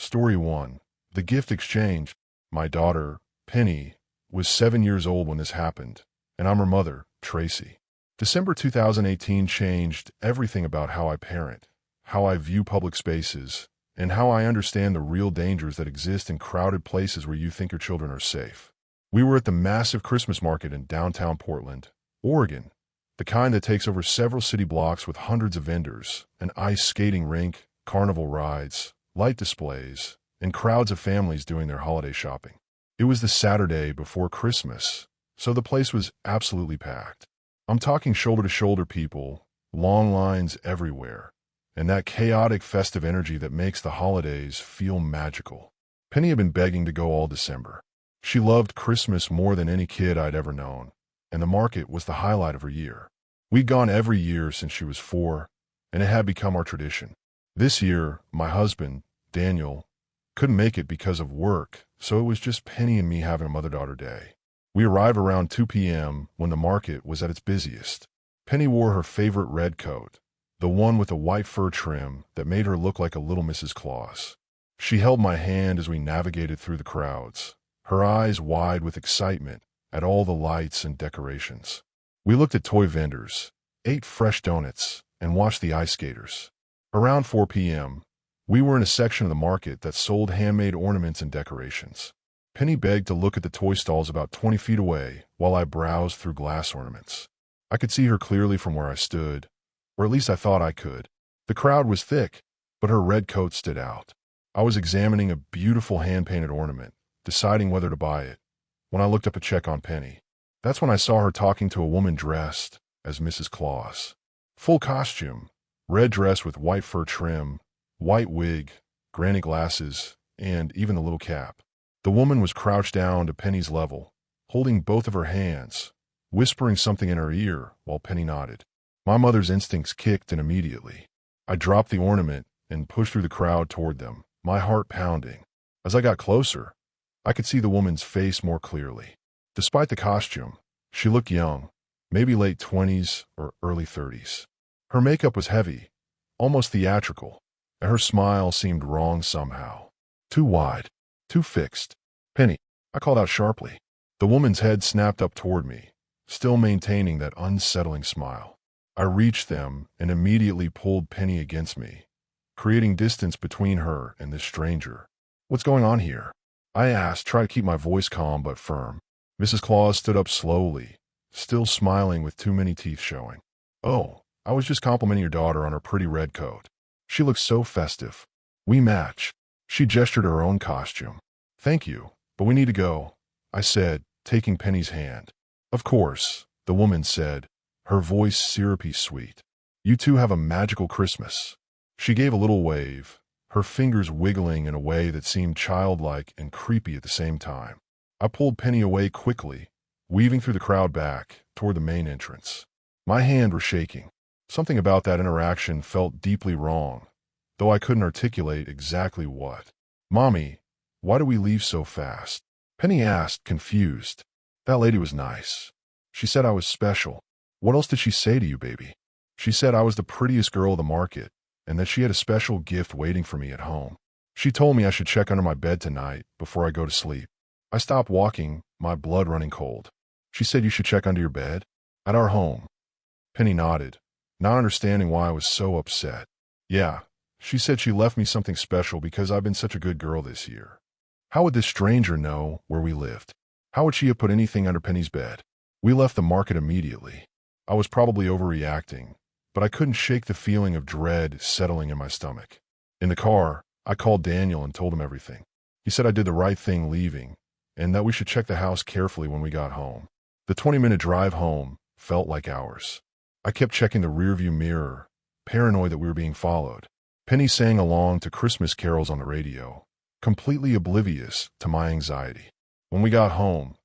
Story 1. The Gift Exchange. My daughter, Penny, was 7 years old when this happened, and I'm her mother, Tracy. December 2018 changed everything about how I parent, how I view public spaces, and how I understand the real dangers that exist in crowded places where you think your children are safe. We were at the massive Christmas market in downtown Portland, Oregon, the kind that takes over several city blocks with hundreds of vendors, an ice skating rink, carnival rides, light displays, and crowds of families doing their holiday shopping. It was the Saturday before Christmas, so the place was absolutely packed. I'm talking shoulder-to-shoulder people, long lines everywhere, and that chaotic festive energy that makes the holidays feel magical. Penny had been begging to go all December. She loved Christmas more than any kid I'd ever known, and the market was the highlight of her year. We'd gone every year since she was 4, and it had become our tradition. This year, my husband, Daniel, couldn't make it because of work, so it was just Penny and me having a mother-daughter day. We arrived around 2 p.m. when the market was at its busiest. Penny wore her favorite red coat, the one with the white fur trim that made her look like a little Mrs. Claus. She held my hand as we navigated through the crowds, her eyes wide with excitement at all the lights and decorations. We looked at toy vendors, ate fresh donuts, and watched the ice skaters. Around 4 p.m., we were in a section of the market that sold handmade ornaments and decorations. Penny begged to look at the toy stalls about 20 feet away while I browsed through glass ornaments. I could see her clearly from where I stood, or at least I thought I could. The crowd was thick, but her red coat stood out. I was examining a beautiful hand-painted ornament, deciding whether to buy it, when I looked up to check on Penny. That's when I saw her talking to a woman dressed as Mrs. Claus. Full costume, red dress with white fur trim, white wig, granny glasses, and even the little cap. The woman was crouched down to Penny's level, holding both of her hands, whispering something in her ear while Penny nodded. My mother's instincts kicked in immediately. I dropped the ornament and pushed through the crowd toward them, my heart pounding. As I got closer, I could see the woman's face more clearly. Despite the costume, she looked young, maybe late 20s or early 30s. Her makeup was heavy, almost theatrical, and her smile seemed wrong somehow. Too wide, too fixed. Penny, I called out sharply. The woman's head snapped up toward me, still maintaining that unsettling smile. I reached them and immediately pulled Penny against me, creating distance between her and this stranger. What's going on here? I asked, trying to keep my voice calm but firm. Mrs. Claus stood up slowly, still smiling with too many teeth showing. Oh, I was just complimenting your daughter on her pretty red coat. She looks so festive. We match. She gestured her own costume. Thank you, but we need to go, I said, taking Penny's hand. Of course, the woman said, her voice syrupy sweet. You two have a magical Christmas. She gave a little wave, her fingers wiggling in a way that seemed childlike and creepy at the same time. I pulled Penny away quickly, weaving through the crowd back toward the main entrance. My hand was shaking. Something about that interaction felt deeply wrong, though I couldn't articulate exactly what. Mommy, why do we leave so fast? Penny asked, confused. That lady was nice. She said I was special. What else did she say to you, baby? She said I was the prettiest girl of the market, and that she had a special gift waiting for me at home. She told me I should check under my bed tonight before I go to sleep. I stopped walking, my blood running cold. She said you should check under your bed? At our home. Penny nodded, not understanding why I was so upset. Yeah, she said she left me something special because I've been such a good girl this year. How would this stranger know where we lived? How would she have put anything under Penny's bed? We left the market immediately. I was probably overreacting, but I couldn't shake the feeling of dread settling in my stomach. In the car, I called Daniel and told him everything. He said I did the right thing leaving, and that we should check the house carefully when we got home. The 20-minute drive home felt like hours. I kept checking the rearview mirror, paranoid that we were being followed. Penny sang along to Christmas carols on the radio, completely oblivious to my anxiety. When we got home,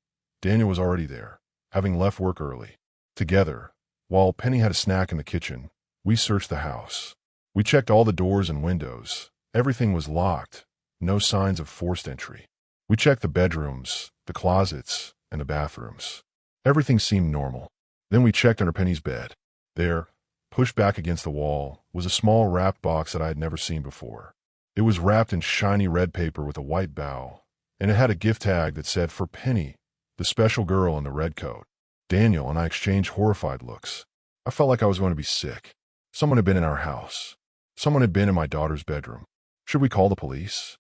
Daniel was already there, having left work early. Together, while Penny had a snack in the kitchen, we searched the house. We checked all the doors and windows. Everything was locked, no signs of forced entry. We checked the bedrooms, the closets, and the bathrooms. Everything seemed normal. Then we checked under Penny's bed. There, pushed back against the wall, was a small wrapped box that I had never seen before. It was wrapped in shiny red paper with a white bow, and it had a gift tag that said, "For Penny, the special girl in the red coat." Daniel and I exchanged horrified looks. I felt like I was going to be sick. Someone had been in our house. Someone had been in my daughter's bedroom. Should we call the police?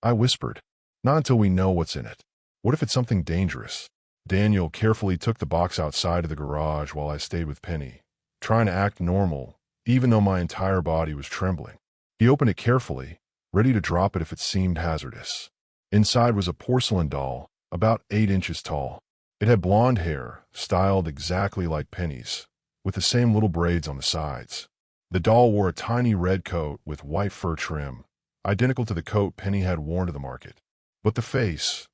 I whispered. Not until we know what's in it. What if it's something dangerous? Daniel carefully took the box outside of the garage while I stayed with Penny, trying to act normal, even though my entire body was trembling. He opened it carefully, ready to drop it if it seemed hazardous. Inside was a porcelain doll, about 8 inches tall. It had blonde hair, styled exactly like Penny's, with the same little braids on the sides. The doll wore a tiny red coat with white fur trim, identical to the coat Penny had worn to the market. But the face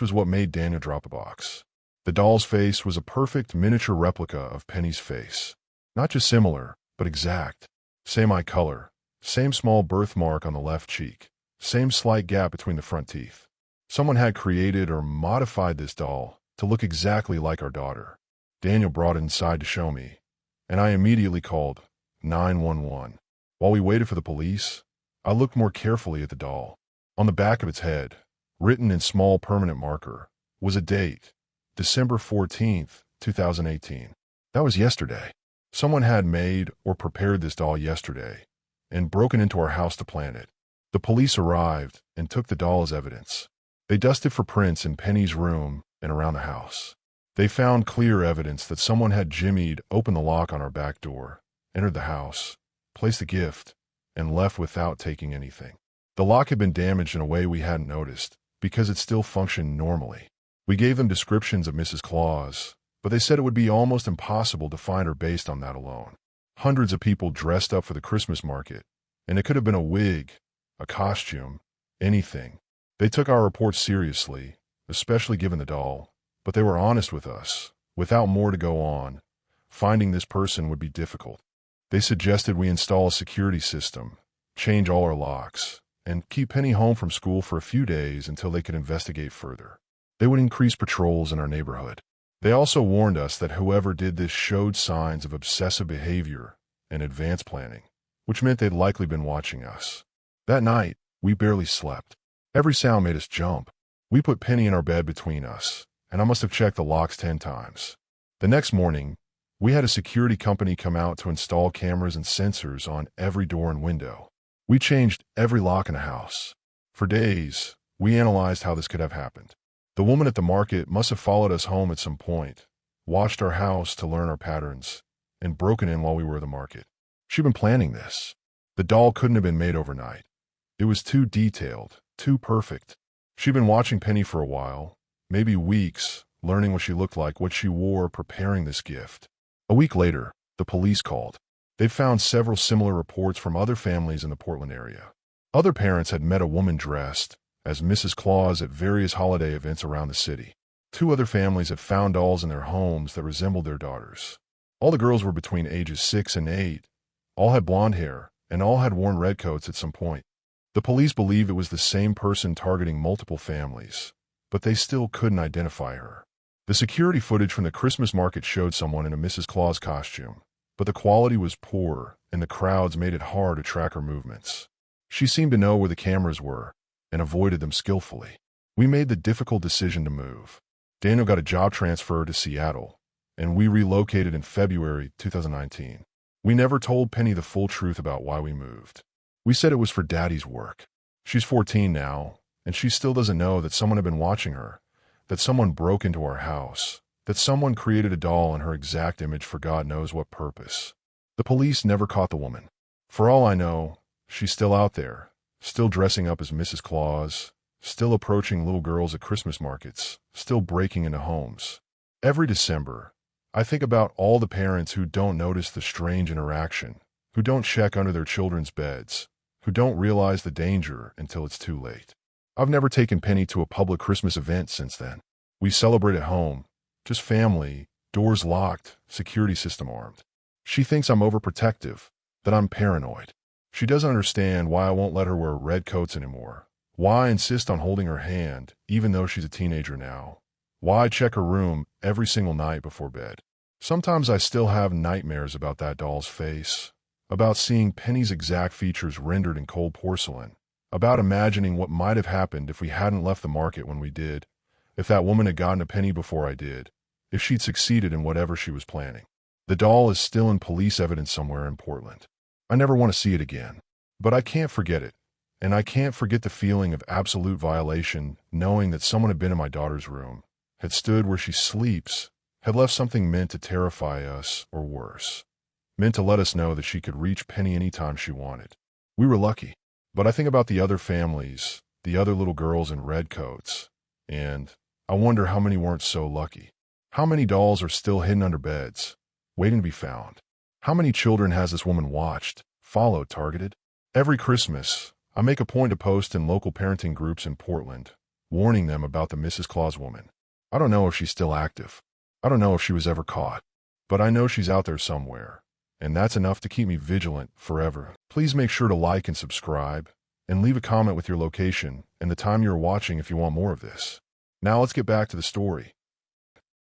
was what made Daniel drop the box. The doll's face was a perfect miniature replica of Penny's face. Not just similar, but exact. Same eye color, same small birthmark on the left cheek, same slight gap between the front teeth. Someone had created or modified this doll to look exactly like our daughter. Daniel brought it inside to show me, and I immediately called 911. While we waited for the police, I looked more carefully at the doll. On the back of its head, written in small permanent marker, was a date, December 14th, 2018. That was yesterday. Someone had made or prepared this doll yesterday and broken into our house to plant it. The police arrived and took the doll as evidence. They dusted for prints in Penny's room and around the house. They found clear evidence that someone had jimmied open the lock on our back door, entered the house, placed the gift, and left without taking anything. The lock had been damaged in a way we hadn't noticed because it still functioned normally. We gave them descriptions of Mrs. Claus, but they said it would be almost impossible to find her based on that alone. Hundreds of people dressed up for the Christmas market, and it could have been a wig, a costume, anything. They took our report seriously, especially given the doll, but they were honest with us. Without more to go on, finding this person would be difficult. They suggested we install a security system, change all our locks, and keep Penny home from school for a few days until they could investigate further. They would increase patrols in our neighborhood. They also warned us that whoever did this showed signs of obsessive behavior and advanced planning, which meant they'd likely been watching us. That night, we barely slept. Every sound made us jump. We put Penny in our bed between us, and I must have checked the locks 10 times. The next morning, we had a security company come out to install cameras and sensors on every door and window. We changed every lock in the house. For days, we analyzed how this could have happened. The woman at the market must have followed us home at some point, watched our house to learn our patterns, and broken in while we were at the market. She'd been planning this. The doll couldn't have been made overnight. It was too detailed, too perfect. She'd been watching Penny for a while, maybe weeks, learning what she looked like, what she wore, preparing this gift. A week later, the police called. They found several similar reports from other families in the Portland area. Other parents had met a woman dressed as Mrs. Claus at various holiday events around the city. 2 other families had found dolls in their homes that resembled their daughters. All the girls were between ages 6 and 8. All had blonde hair, and all had worn red coats at some point. The police believe it was the same person targeting multiple families, but they still couldn't identify her. The security footage from the Christmas market showed someone in a Mrs. Claus costume, but the quality was poor and the crowds made it hard to track her movements. She seemed to know where the cameras were and avoided them skillfully. We made the difficult decision to move. Daniel got a job transfer to Seattle, and we relocated in February 2019. We never told Penny the full truth about why we moved. We said it was for Daddy's work. She's 14 now, and she still doesn't know that someone had been watching her, that someone broke into our house, that someone created a doll in her exact image for God knows what purpose. The police never caught the woman. For all I know, she's still out there, still dressing up as Mrs. Claus, still approaching little girls at Christmas markets, still breaking into homes. Every December, I think about all the parents who don't notice the strange interaction, who don't check under their children's beds, who don't realize the danger until it's too late. I've never taken Penny to a public Christmas event since then. We celebrate at home, just family, doors locked, security system armed. She thinks I'm overprotective, that I'm paranoid. She doesn't understand why I won't let her wear red coats anymore, why I insist on holding her hand even though she's a teenager now, why I check her room every single night before bed. Sometimes I still have nightmares about that doll's face, about seeing Penny's exact features rendered in cold porcelain, about imagining what might have happened if we hadn't left the market when we did, if that woman had gotten a penny before I did, if she'd succeeded in whatever she was planning. The doll is still in police evidence somewhere in Portland. I never want to see it again. But I can't forget it. And I can't forget the feeling of absolute violation, knowing that someone had been in my daughter's room, had stood where she sleeps, had left something meant to terrify us, or worse, meant to let us know that she could reach Penny anytime she wanted. We were lucky. But I think about the other families, the other little girls in red coats, and I wonder how many weren't so lucky. How many dolls are still hidden under beds, waiting to be found? How many children has this woman watched, followed, targeted? Every Christmas, I make a point to post in local parenting groups in Portland, warning them about the Mrs. Claus woman. I don't know if she's still active. I don't know if she was ever caught. But I know she's out there somewhere. And that's enough to keep me vigilant forever. Please make sure to like and subscribe, and leave a comment with your location and the time you're watching if you want more of this. Now let's get back to the story.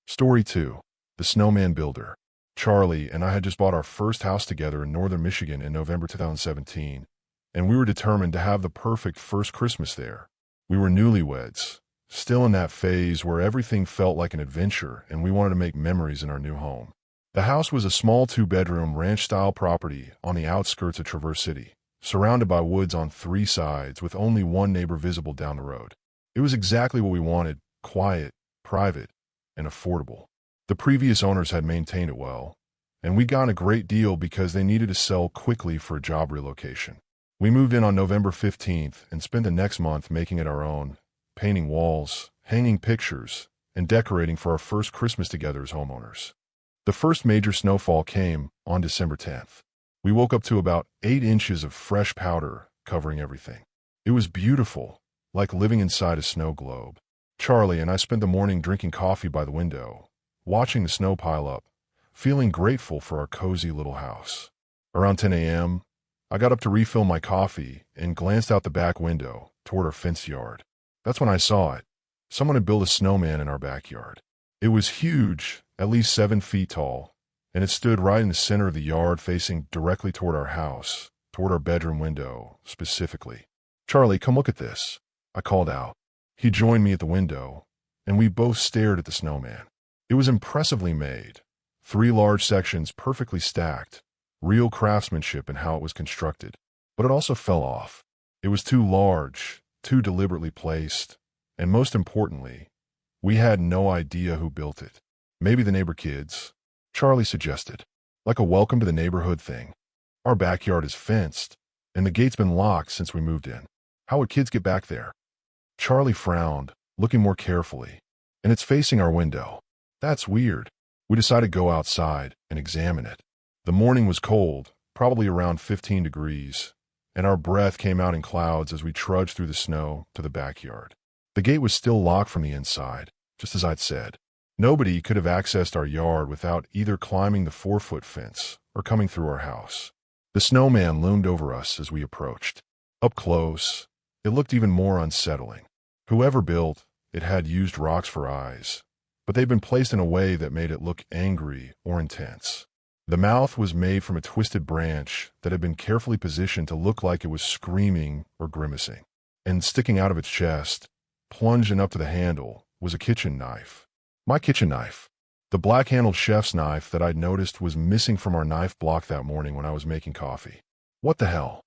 Story 2. The Snowman Builder. Charlie and I had just bought our first house together in northern Michigan in November 2017, and we were determined to have the perfect first Christmas there. We were newlyweds, still in that phase where everything felt like an adventure and we wanted to make memories in our new home. The house was a small 2-bedroom ranch-style property on the outskirts of Traverse City, surrounded by woods on 3 sides with only one neighbor visible down the road. It was exactly what we wanted: quiet, private, and affordable. The previous owners had maintained it well, and we got a great deal because they needed to sell quickly for a job relocation. We moved in on November 15th and spent the next month making it our own, painting walls, hanging pictures, and decorating for our first Christmas together as homeowners. The first major snowfall came on December 10th. We woke up to about 8 inches of fresh powder covering everything. It was beautiful, like living inside a snow globe. Charlie and I spent the morning drinking coffee by the window, watching the snow pile up, feeling grateful for our cozy little house. Around 10 a.m., I got up to refill my coffee and glanced out the back window toward our fenced yard. That's when I saw it. Someone had built a snowman in our backyard. It was huge, at least 7 feet tall, and it stood right in the center of the yard facing directly toward our house, toward our bedroom window, specifically. "Charlie, come look at this," I called out. He joined me at the window, and we both stared at the snowman. It was impressively made, 3 large sections perfectly stacked, real craftsmanship in how it was constructed. But it also fell off. It was too large, too deliberately placed, and most importantly, we had no idea who built it. Maybe the neighbor kids, Charlie suggested, like a welcome to the neighborhood thing. Our backyard is fenced, and the gate's been locked since we moved in. How would kids get back there? Charlie frowned, looking more carefully. And it's facing our window. That's weird. We decided to go outside and examine it. The morning was cold, probably around 15 degrees, and our breath came out in clouds as we trudged through the snow to the backyard. The gate was still locked from the inside, just as I'd said. Nobody could have accessed our yard without either climbing the 4-foot fence or coming through our house. The snowman loomed over us as we approached. Up close, it looked even more unsettling. Whoever built it had used rocks for eyes, but they'd been placed in a way that made it look angry or intense. The mouth was made from a twisted branch that had been carefully positioned to look like it was screaming or grimacing. And sticking out of its chest, plunging up to the handle, was a kitchen knife. My kitchen knife. The black-handled chef's knife that I'd noticed was missing from our knife block that morning when I was making coffee. "What the hell?"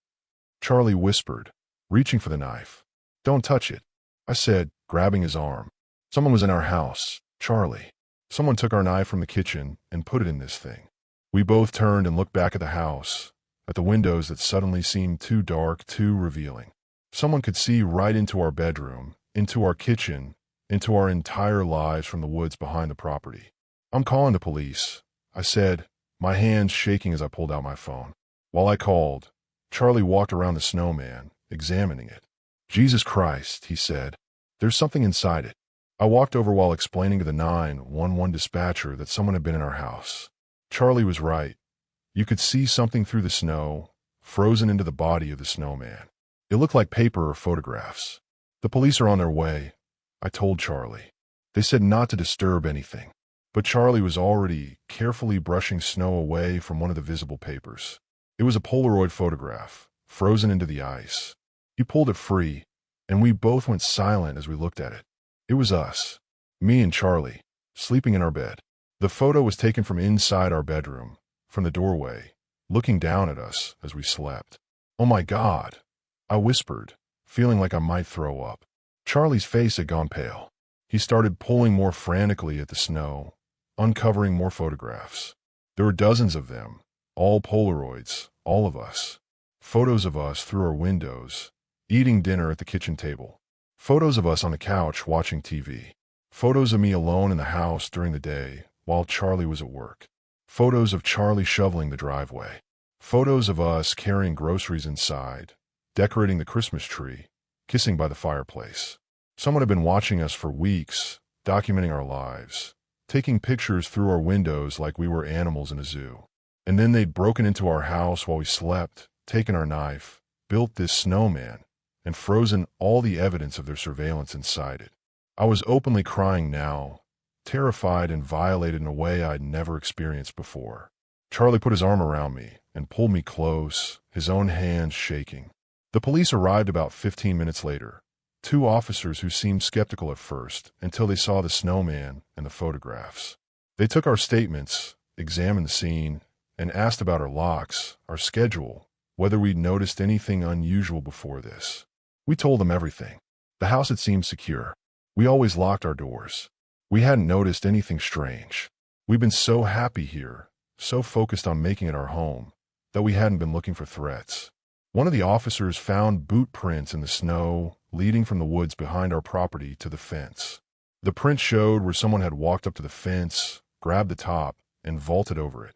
Charlie whispered, reaching for the knife. "Don't touch it," I said, grabbing his arm. "Someone was in our house, Charlie. Someone took our knife from the kitchen and put it in this thing." We both turned and looked back at the house, at the windows that suddenly seemed too dark, too revealing. Someone could see right into our bedroom, into our kitchen, into our entire lives from the woods behind the property. "I'm calling the police," I said, my hands shaking as I pulled out my phone. While I called, Charlie walked around the snowman, examining it. "Jesus Christ," he said. "There's something inside it." I walked over while explaining to the 911 dispatcher that someone had been in our house. Charlie was right. You could see something through the snow, frozen into the body of the snowman. It looked like paper or photographs. "The police are on their way," I told Charlie. They said not to disturb anything. But Charlie was already carefully brushing snow away from one of the visible papers. It was a Polaroid photograph, frozen into the ice. He pulled it free, and we both went silent as we looked at it. It was us, me and Charlie, sleeping in our bed. The photo was taken from inside our bedroom, from the doorway, looking down at us as we slept. "Oh my God," I whispered, feeling like I might throw up. Charlie's face had gone pale. He started pulling more frantically at the snow, uncovering more photographs. There were dozens of them, all Polaroids, all of us. Photos of us through our windows, eating dinner at the kitchen table. Photos of us on the couch watching TV. Photos of me alone in the house during the day while Charlie was at work. Photos of Charlie shoveling the driveway. Photos of us carrying groceries inside, decorating the Christmas tree, kissing by the fireplace. Someone had been watching us for weeks, documenting our lives, taking pictures through our windows like we were animals in a zoo. And then they'd broken into our house while we slept, taken our knife, built this snowman, and frozen all the evidence of their surveillance inside it. I was openly crying now, terrified and violated in a way I'd never experienced before. Charlie put his arm around me and pulled me close, his own hands shaking. The police arrived about 15 minutes later, 2 officers who seemed skeptical at first until they saw the snowman and the photographs. They took our statements, examined the scene, and asked about our locks, our schedule, whether we'd noticed anything unusual before this. We told them everything. The house had seemed secure. We always locked our doors. We hadn't noticed anything strange. We'd been so happy here, so focused on making it our home, that we hadn't been looking for threats. One of the officers found boot prints in the snow leading from the woods behind our property to the fence. The prints showed where someone had walked up to the fence, grabbed the top, and vaulted over it.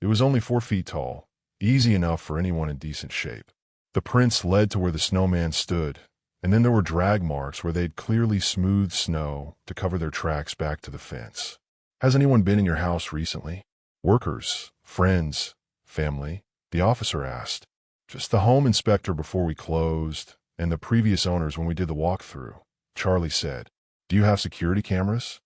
It was only 4 feet tall, easy enough for anyone in decent shape. The prints led to where the snowman stood, and then there were drag marks where they'd clearly smoothed snow to cover their tracks back to the fence. "Has anyone been in your house recently? Workers, friends, family?" the officer asked. "Just the home inspector before we closed, and the previous owners when we did the walkthrough," Charlie said. "Do you have security cameras?"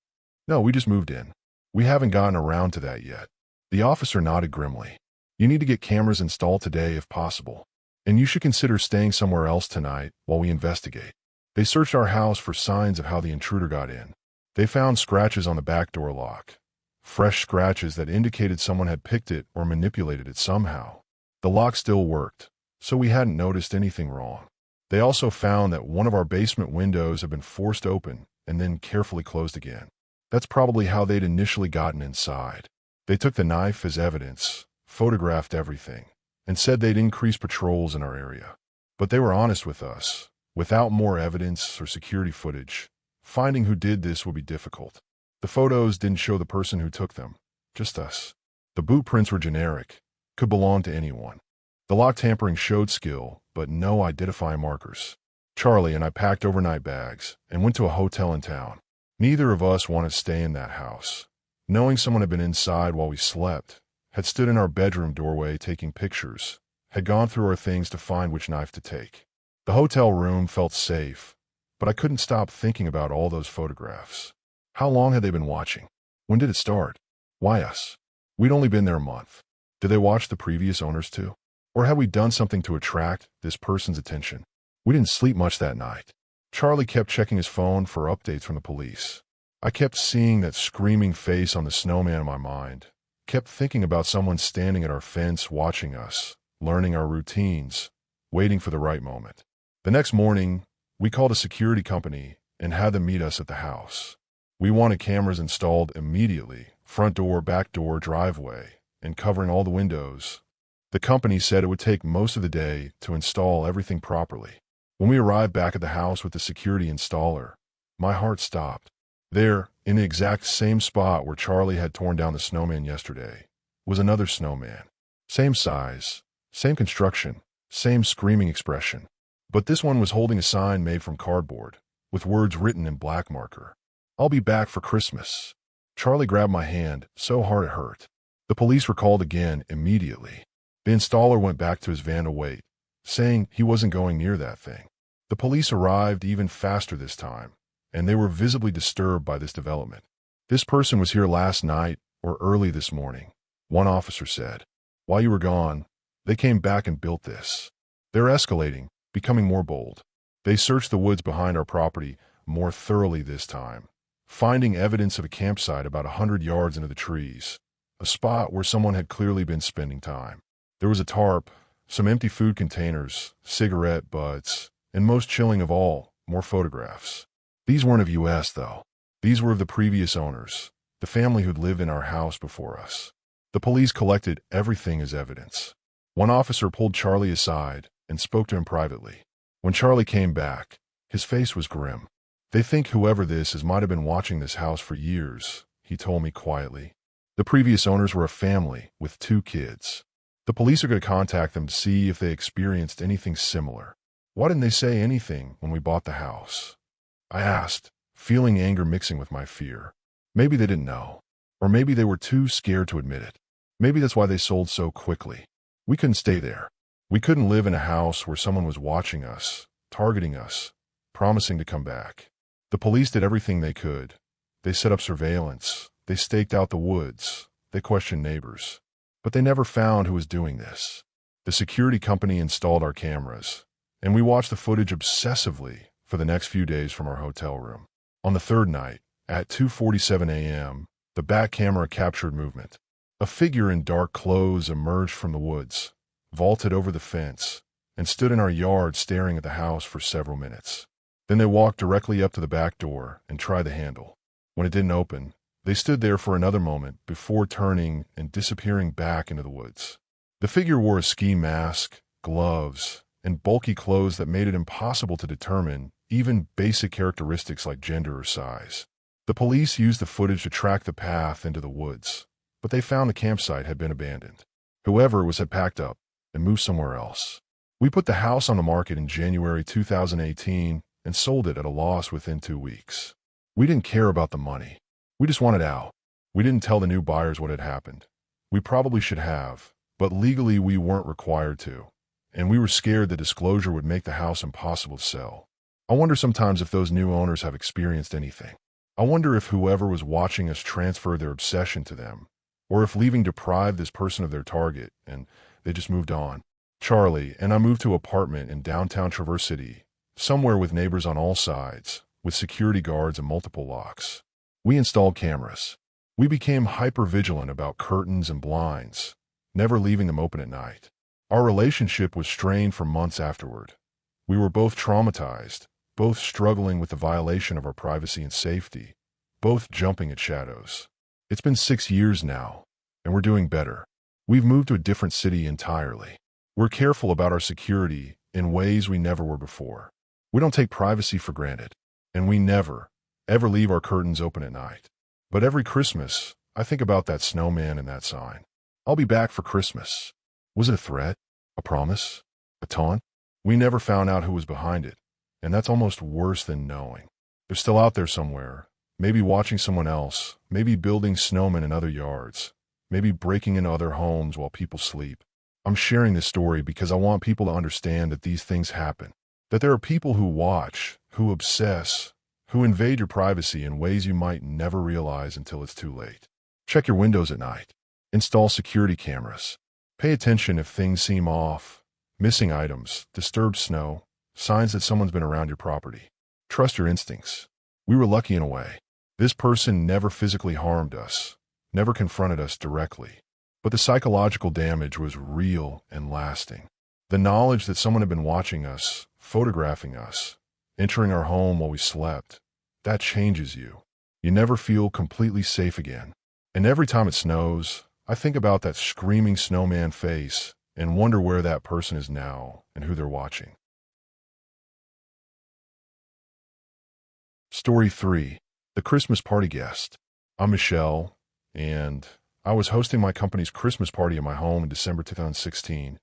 "No, we just moved in. We haven't gotten around to that yet." The officer nodded grimly. "You need to get cameras installed today if possible. And you should consider staying somewhere else tonight while we investigate." They searched our house for signs of how the intruder got in. They found scratches on the back door lock. Fresh scratches that indicated someone had picked it or manipulated it somehow. The lock still worked, so we hadn't noticed anything wrong. They also found that one of our basement windows had been forced open and then carefully closed again. That's probably how they'd initially gotten inside. They took the knife as evidence, photographed everything, and said they'd increase patrols in our area. But they were honest with us. Without more evidence or security footage, finding who did this would be difficult. The photos didn't show the person who took them, just us. The boot prints were generic, could belong to anyone. The lock tampering showed skill, but no identifying markers. Charlie and I packed overnight bags and went to a hotel in town. Neither of us wanted to stay in that house. Knowing someone had been inside while we slept, had stood in our bedroom doorway taking pictures, had gone through our things to find which knife to take. The hotel room felt safe, but I couldn't stop thinking about all those photographs. How long had they been watching? When did it start? Why us? We'd only been there a month. Did they watch the previous owners too? Or had we done something to attract this person's attention? We didn't sleep much that night. Charlie kept checking his phone for updates from the police. I kept seeing that screaming face on the snowman in my mind, kept thinking about someone standing at our fence watching us, learning our routines, waiting for the right moment. The next morning, we called a security company and had them meet us at the house. We wanted cameras installed immediately, front door, back door, driveway, and covering all the windows. The company said it would take most of the day to install everything properly. When we arrived back at the house with the security installer, my heart stopped. There, in the exact same spot where Charlie had torn down the snowman yesterday, was another snowman. Same size, same construction, same screaming expression. But this one was holding a sign made from cardboard, with words written in black marker. "I'll be back for Christmas." Charlie grabbed my hand so hard it hurt. The police were called again immediately. The installer went back to his van to wait, saying he wasn't going near that thing. The police arrived even faster this time, and they were visibly disturbed by this development. "This person was here last night or early this morning," one officer said. "While you were gone, they came back and built this. They're escalating," becoming more bold. They searched the woods behind our property more thoroughly this time, finding evidence of a campsite about 100 yards into the trees, a spot where someone had clearly been spending time. There was a tarp, some empty food containers, cigarette butts, and most chilling of all, more photographs. These weren't of US, though. These were of the previous owners, the family who'd lived in our house before us. The police collected everything as evidence. One officer pulled Charlie aside and spoke to him privately. When Charlie came back, his face was grim. "They think whoever this is might have been watching this house for years," he told me quietly. "The previous owners were a family with 2 kids. The police are going to contact them to see if they experienced anything similar." "Why didn't they say anything when we bought the house?" I asked, feeling anger mixing with my fear. Maybe they didn't know. Or maybe they were too scared to admit it. Maybe that's why they sold so quickly. We couldn't stay there. We couldn't live in a house where someone was watching us, targeting us, promising to come back. The police did everything they could. They set up surveillance. They staked out the woods. They questioned neighbors. But they never found who was doing this. The security company installed our cameras, and we watched the footage obsessively for the next few days from our hotel room. On the 3rd night, at 2:47 a.m., the back camera captured movement. A figure in dark clothes emerged from the woods, vaulted over the fence, and stood in our yard staring at the house for several minutes. Then they walked directly up to the back door and tried the handle. When it didn't open, they stood there for another moment before turning and disappearing back into the woods. The figure wore a ski mask, gloves, and bulky clothes that made it impossible to determine even basic characteristics like gender or size. The police used the footage to track the path into the woods, but they found the campsite had been abandoned. Whoever was had packed up and moved somewhere else. We put the house on the market in January 2018 and sold it at a loss within 2 weeks. We didn't care about the money. We just wanted out. We didn't tell the new buyers what had happened. We probably should have, but legally we weren't required to, and we were scared the disclosure would make the house impossible to sell. I wonder sometimes if those new owners have experienced anything. I wonder if whoever was watching us transferred their obsession to them, or if leaving deprived this person of their target and they just moved on. Charlie and I moved to an apartment in downtown Traverse City, somewhere with neighbors on all sides, with security guards and multiple locks. We installed cameras. We became hyper-vigilant about curtains and blinds, never leaving them open at night. Our relationship was strained for months afterward. We were both traumatized, both struggling with the violation of our privacy and safety, both jumping at shadows. It's been 6 years now, and we're doing better. We've moved to a different city entirely. We're careful about our security in ways we never were before. We don't take privacy for granted, and we never, ever leave our curtains open at night. But every Christmas, I think about that snowman and that sign. "I'll be back for Christmas." Was it a threat? A promise? A taunt? We never found out who was behind it, and that's almost worse than knowing. They're still out there somewhere, maybe watching someone else, maybe building snowmen in other yards, maybe breaking into other homes while people sleep. I'm sharing this story because I want people to understand that these things happen, that there are people who watch, who obsess, who invade your privacy in ways you might never realize until it's too late. Check your windows at night. Install security cameras. Pay attention if things seem off, missing items, disturbed snow, signs that someone's been around your property. Trust your instincts. We were lucky in a way. This person never physically harmed us, never confronted us directly. But the psychological damage was real and lasting. The knowledge that someone had been watching us, photographing us, entering our home while we slept, that changes you. You never feel completely safe again. And every time it snows, I think about that screaming snowman face and wonder where that person is now and who they're watching. Story 3. The Christmas Party Guest. I'm Michelle, and I was hosting my company's Christmas party at my home in December 2016,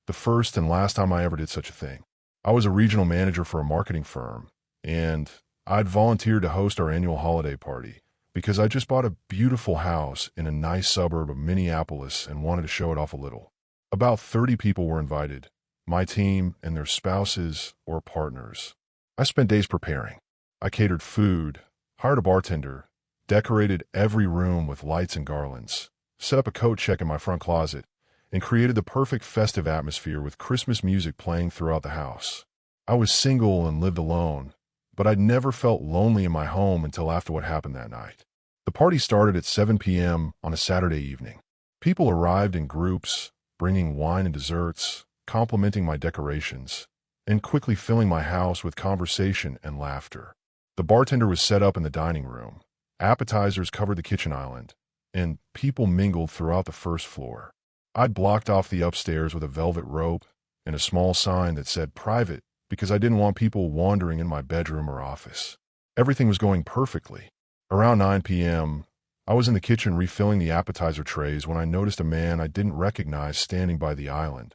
the first and last time I ever did such a thing. I was a regional manager for a marketing firm, and I'd volunteered to host our annual holiday party because I just bought a beautiful house in a nice suburb of Minneapolis and wanted to show it off a little. About 30 people were invited, my team and their spouses or partners. I spent days preparing. I catered food, hired a bartender, decorated every room with lights and garlands, set up a coat check in my front closet, and created the perfect festive atmosphere with Christmas music playing throughout the house. I was single and lived alone, but I'd never felt lonely in my home until after what happened that night. The party started at 7 p.m. on a Saturday evening. People arrived in groups, bringing wine and desserts, complimenting my decorations, and quickly filling my house with conversation and laughter. The bartender was set up in the dining room. Appetizers covered the kitchen island, and people mingled throughout the first floor. I'd blocked off the upstairs with a velvet rope and a small sign that said private because I didn't want people wandering in my bedroom or office. Everything was going perfectly. Around 9 p.m., I was in the kitchen refilling the appetizer trays when I noticed a man I didn't recognize standing by the island,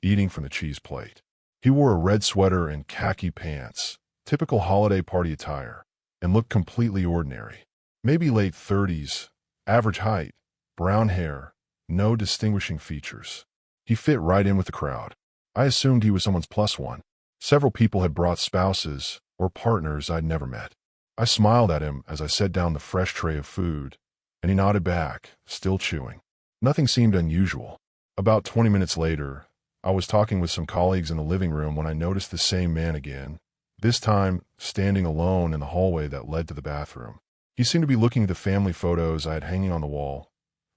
eating from the cheese plate. He wore a red sweater and khaki pants, typical holiday party attire, and looked completely ordinary. Maybe late 30s, average height, brown hair, no distinguishing features. He fit right in with the crowd. I assumed he was someone's plus one. Several people had brought spouses or partners I'd never met. I smiled at him as I set down the fresh tray of food, and he nodded back, still chewing. Nothing seemed unusual. About 20 minutes later, I was talking with some colleagues in the living room when I noticed the same man again, this time standing alone in the hallway that led to the bathroom. He seemed to be looking at the family photos I had hanging on the wall,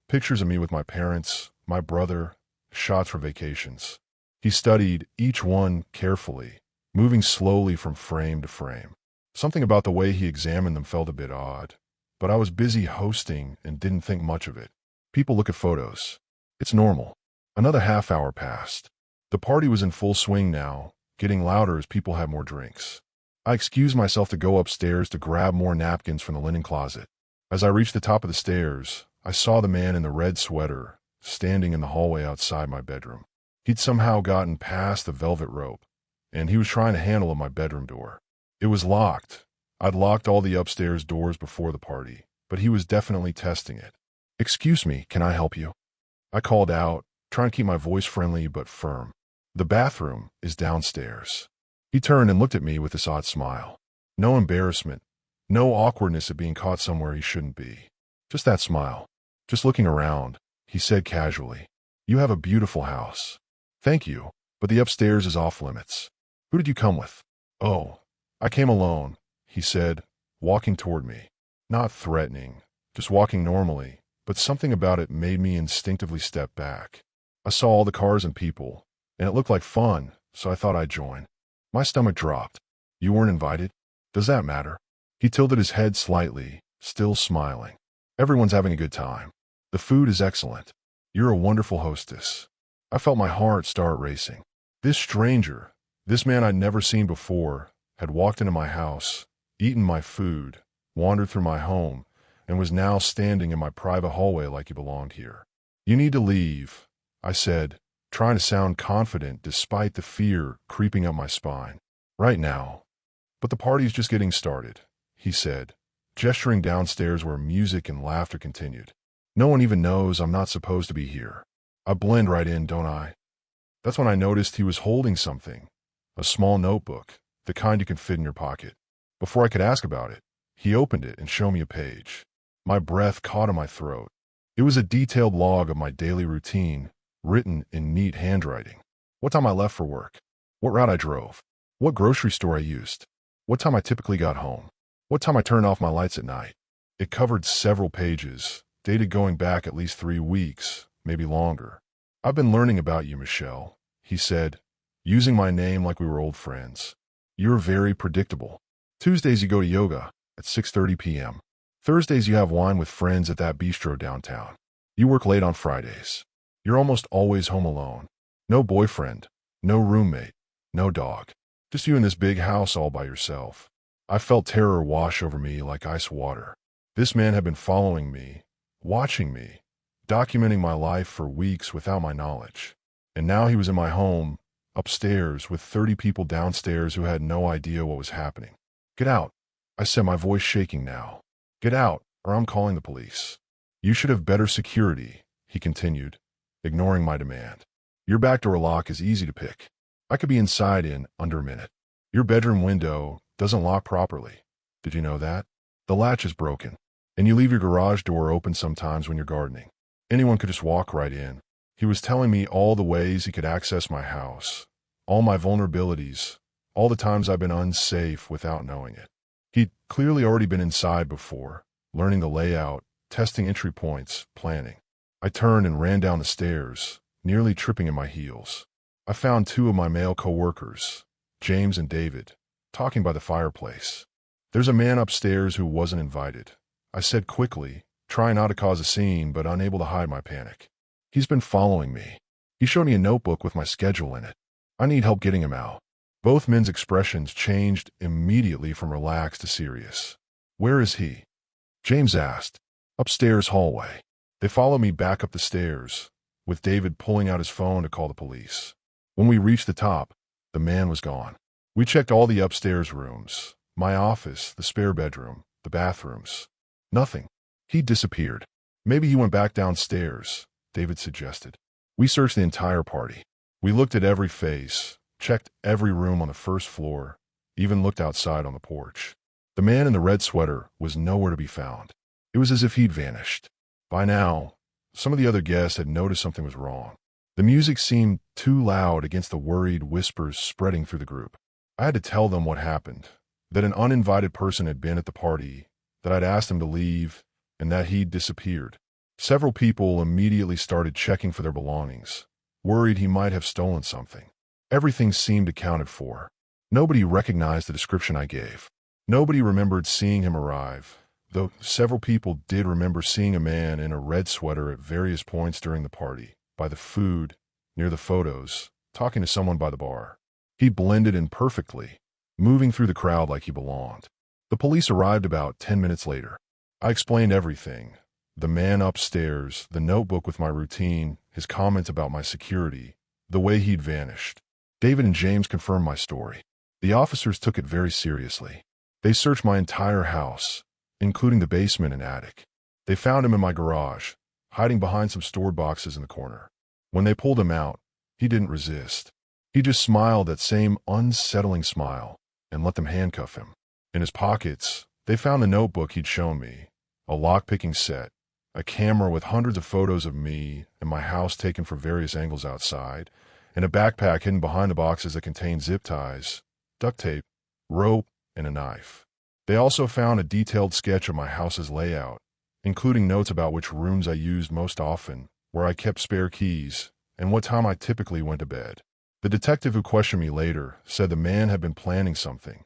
pictures of me with my parents, my brother, shots from vacations. He studied each one carefully, moving slowly from frame to frame. Something about the way he examined them felt a bit odd, but I was busy hosting and didn't think much of it. People look at photos. It's normal. Another half hour passed. The party was in full swing now, getting louder as people had more drinks. I excused myself to go upstairs to grab more napkins from the linen closet. As I reached the top of the stairs, I saw the man in the red sweater standing in the hallway outside my bedroom. He'd somehow gotten past the velvet rope, and he was trying to handle my bedroom door. It was locked. I'd locked all the upstairs doors before the party, but he was definitely testing it. "Excuse me, can I help you?" I called out, trying to keep my voice friendly but firm. "The bathroom is downstairs." He turned and looked at me with this odd smile. No embarrassment, no awkwardness at being caught somewhere he shouldn't be. Just that smile. "Just looking around," he said casually. "You have a beautiful house." "Thank you, but the upstairs is off limits." "Who did you come with?" "Oh, I came alone," he said, walking toward me. Not threatening, just walking normally, but something about it made me instinctively step back. I saw all the cars and people, and it looked like fun, so I thought I'd join. My stomach dropped. "You weren't invited?" "Does that matter?" He tilted his head slightly, still smiling. "Everyone's having a good time. The food is excellent. You're a wonderful hostess." I felt my heart start racing. This stranger, this man I'd never seen before, had walked into my house, eaten my food, wandered through my home, and was now standing in my private hallway like he belonged here. "You need to leave," I said, trying to sound confident despite the fear creeping up my spine. "Right now." "But the party's just getting started," he said, gesturing downstairs where music and laughter continued. "No one even knows I'm not supposed to be here. I blend right in, don't I?" That's when I noticed he was holding something, a small notebook, the kind you can fit in your pocket. Before I could ask about it, he opened it and showed me a page. My breath caught in my throat. It was a detailed log of my daily routine, written in neat handwriting. What time I left for work, what route I drove, what grocery store I used, what time I typically got home, what time I turned off my lights at night. It covered several pages, dated going back at least 3 weeks, maybe longer. "I've been learning about you, Michelle," he said, using my name like we were old friends. "You're very predictable. Tuesdays you go to yoga at 6:30 p.m. Thursdays you have wine with friends at that bistro downtown. You work late on Fridays. You're almost always home alone. No boyfriend, no roommate, no dog. Just you in this big house all by yourself." I felt terror wash over me like ice water. This man had been following me, watching me, documenting my life for weeks without my knowledge. And now he was in my home, upstairs, with 30 people downstairs who had no idea what was happening. "Get out," I said, my voice shaking now. "Get out, or I'm calling the police." "You should have better security," he continued, ignoring my demand. "Your back door lock is easy to pick. I could be inside in under a minute. Your bedroom window doesn't lock properly. Did you know that? The latch is broken, and you leave your garage door open sometimes when you're gardening. Anyone could just walk right in." He was telling me all the ways he could access my house, all my vulnerabilities, all the times I've been unsafe without knowing it. He'd clearly already been inside before, learning the layout, testing entry points, planning. I turned and ran down the stairs, nearly tripping in my heels. I found two of my male co-workers, James and David, talking by the fireplace. "There's a man upstairs who wasn't invited," I said quickly, trying not to cause a scene but unable to hide my panic. "He's been following me. He showed me a notebook with my schedule in it. I need help getting him out." Both men's expressions changed immediately from relaxed to serious. "Where is he?" James asked. "Upstairs hallway." They followed me back up the stairs, with David pulling out his phone to call the police. When we reached the top, the man was gone. We checked all the upstairs rooms, my office, the spare bedroom, the bathrooms. Nothing. He disappeared. "Maybe he went back downstairs," David suggested. We searched the entire party. We looked at every face, checked every room on the first floor, even looked outside on the porch. The man in the red sweater was nowhere to be found. It was as if he'd vanished. By now, some of the other guests had noticed something was wrong. The music seemed too loud against the worried whispers spreading through the group. I had to tell them what happened, that an uninvited person had been at the party, that I'd asked him to leave, and that he'd disappeared. Several people immediately started checking for their belongings, worried he might have stolen something. Everything seemed accounted for. Nobody recognized the description I gave. Nobody remembered seeing him arrive, though several people did remember seeing a man in a red sweater at various points during the party, by the food, near the photos, talking to someone by the bar. He blended in perfectly, moving through the crowd like he belonged. The police arrived about 10 minutes later. I explained everything. The man upstairs, the notebook with my routine, his comments about my security, the way he'd vanished. David and James confirmed my story. The officers took it very seriously. They searched my entire house, including the basement and attic. They found him in my garage, hiding behind some stored boxes in the corner. When they pulled him out, he didn't resist. He just smiled that same unsettling smile and let them handcuff him. In his pockets, they found the notebook he'd shown me, a lock-picking set, a camera with hundreds of photos of me and my house taken from various angles outside, and a backpack hidden behind the boxes that contained zip ties, duct tape, rope, and a knife. They also found a detailed sketch of my house's layout, including notes about which rooms I used most often, where I kept spare keys, and what time I typically went to bed. The detective who questioned me later said the man had been planning something,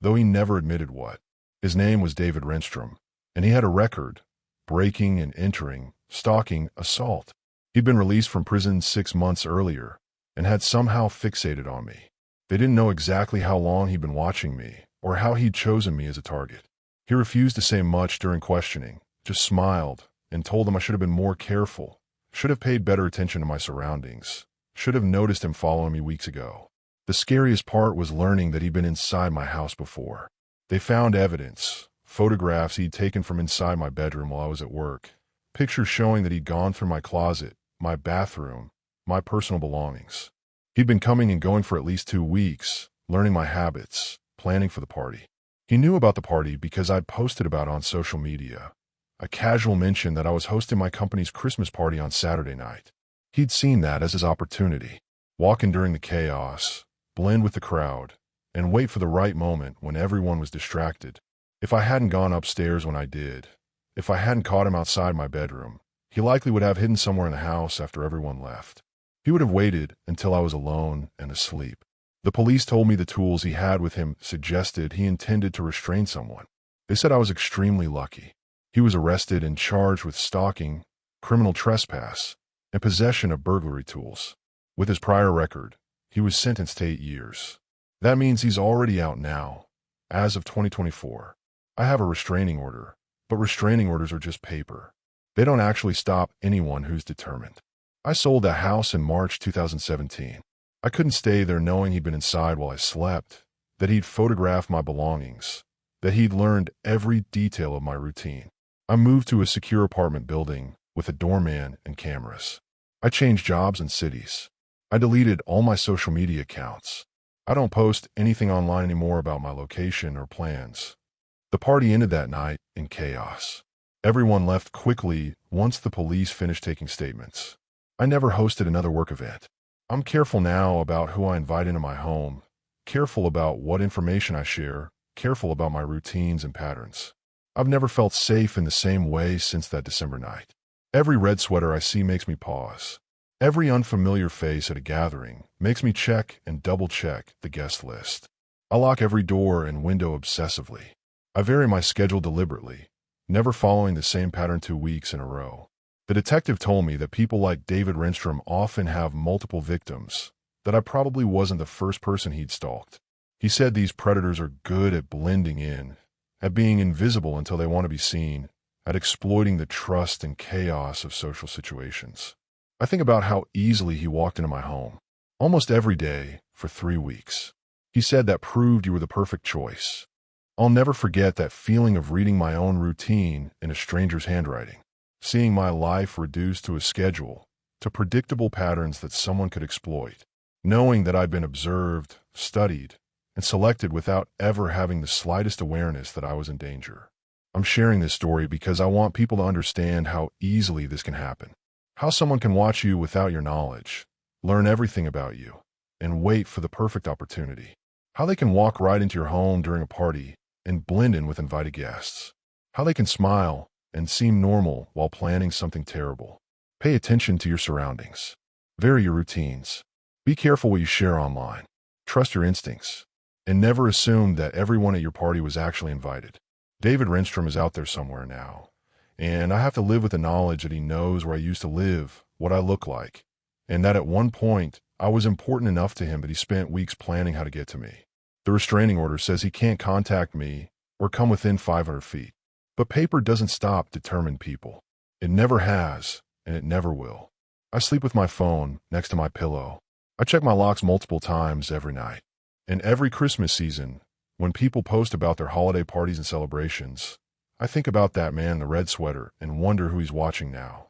though he never admitted what. His name was David Renstrom, and he had a record, breaking and entering, stalking, assault. He'd been released from prison 6 months earlier, and had somehow fixated on me. They didn't know exactly how long he'd been watching me, or how he'd chosen me as a target. He refused to say much during questioning, just smiled, and told them I should have been more careful, should have paid better attention to my surroundings, should have noticed him following me weeks ago. The scariest part was learning that he'd been inside my house before. They found evidence, photographs he'd taken from inside my bedroom while I was at work, pictures showing that he'd gone through my closet, my bathroom, my personal belongings. He'd been coming and going for at least 2 weeks, learning my habits, planning for the party. He knew about the party because I'd posted about it on social media. A casual mention that I was hosting my company's Christmas party on Saturday night. He'd seen that as his opportunity. Walk in during the chaos, blend with the crowd, and wait for the right moment when everyone was distracted. If I hadn't gone upstairs when I did, if I hadn't caught him outside my bedroom, he likely would have hidden somewhere in the house after everyone left. He would have waited until I was alone and asleep. The police told me the tools he had with him suggested he intended to restrain someone. They said I was extremely lucky. He was arrested and charged with stalking, criminal trespass, and possession of burglary tools. With his prior record, he was sentenced to 8 years. That means he's already out now, as of 2024. I have a restraining order, but restraining orders are just paper. They don't actually stop anyone who's determined. I sold a house in March 2017. I couldn't stay there knowing he'd been inside while I slept, that he'd photographed my belongings, that he'd learned every detail of my routine. I moved to a secure apartment building with a doorman and cameras. I changed jobs and cities. I deleted all my social media accounts. I don't post anything online anymore about my location or plans. The party ended that night in chaos. Everyone left quickly once the police finished taking statements. I never hosted another work event. I'm careful now about who I invite into my home, careful about what information I share, careful about my routines and patterns. I've never felt safe in the same way since that December night. Every red sweater I see makes me pause. Every unfamiliar face at a gathering makes me check and double-check the guest list. I lock every door and window obsessively. I vary my schedule deliberately, never following the same pattern 2 weeks in a row. The detective told me that people like David Renstrom often have multiple victims, that I probably wasn't the first person he'd stalked. He said these predators are good at blending in, at being invisible until they want to be seen, at exploiting the trust and chaos of social situations. I think about how easily he walked into my home, almost every day for 3 weeks. He said that proved you were the perfect choice. I'll never forget that feeling of reading my own routine in a stranger's handwriting, seeing my life reduced to a schedule, to predictable patterns that someone could exploit, knowing that I'd been observed, studied, and selected without ever having the slightest awareness that I was in danger. I'm sharing this story because I want people to understand how easily this can happen, how someone can watch you without your knowledge, learn everything about you, and wait for the perfect opportunity, how they can walk right into your home during a party and blend in with invited guests, how they can smile and seem normal while planning something terrible. Pay attention to your surroundings. Vary your routines. Be careful what you share online. Trust your instincts. And never assume that everyone at your party was actually invited. David Renstrom is out there somewhere now, and I have to live with the knowledge that he knows where I used to live, what I look like, and that at one point I was important enough to him that he spent weeks planning how to get to me. The restraining order says he can't contact me or come within 500 feet. But paper doesn't stop determined people. It never has, and it never will. I sleep with my phone next to my pillow. I check my locks multiple times every night. And every Christmas season, when people post about their holiday parties and celebrations, I think about that man in the red sweater and wonder who he's watching now.